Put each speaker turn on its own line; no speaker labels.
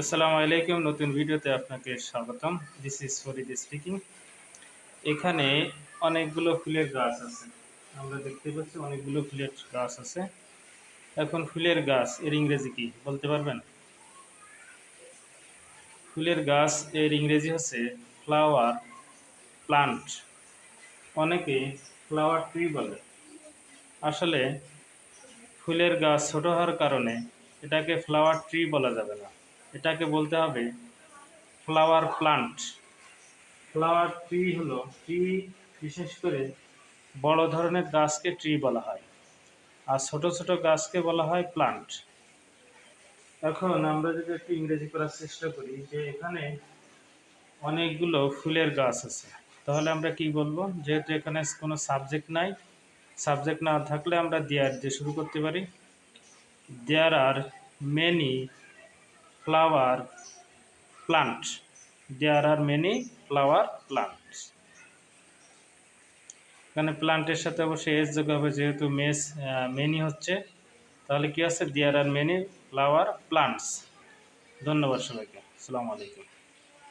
আসসালামু আলাইকুম। নতুন ভিডিওতে আপনাকে স্বাগতম। This is Farid speaking. এখানে অনেকগুলো ফুলের গাছ আছে। আমরা দেখতে পাচ্ছি অনেকগুলো ফুলের গাছ আছে। এখন ফুলের গাছ এর ইংরেজি কি বলতে পারবেন? ফুলের গাছ এর ইংরেজি হচ্ছে ফ্লাওয়ার প্লান্ট। অনেকে ফ্লাওয়ার ট্রি বলে। আসলে ফুলের গাছ ছোট হওয়ার কারণে এটাকে ফ্লাওয়ার ট্রি বলা যাবে না, এটাকে বলতে হবে ফ্লাওয়ার প্লান্ট। ফ্লাওয়ার ট্রি হলো ট্রি, বিশেষ করে বড় ধরনের গাছকে ট্রি বলা হয়, আর ছোট ছোট গাছকে বলা হয় প্লান্ট। এখন আমরা যদি একটু ইংরেজি করার চেষ্টা করি যে এখানে অনেকগুলো ফুলের গাছ আছে, তাহলে আমরা কি বলবো? যেহেতু এখানে কোনো সাবজেক্ট নাই, সাবজেক্ট না থাকলে আমরা দেয়ার দিয়ে শুরু করতে পারি। There are many flower plant. There are many flower plants. এখানে প্লান্টের সাথে অবশ্যই এস যোগ হবে, যেহেতু মেনি হচ্ছে, তাহলে কি আছে? দেয়ার আর মেনি ফ্লাওয়ার প্লান্টস। ধন্যবাদ সবাইকে। আসসালামু আলাইকুম।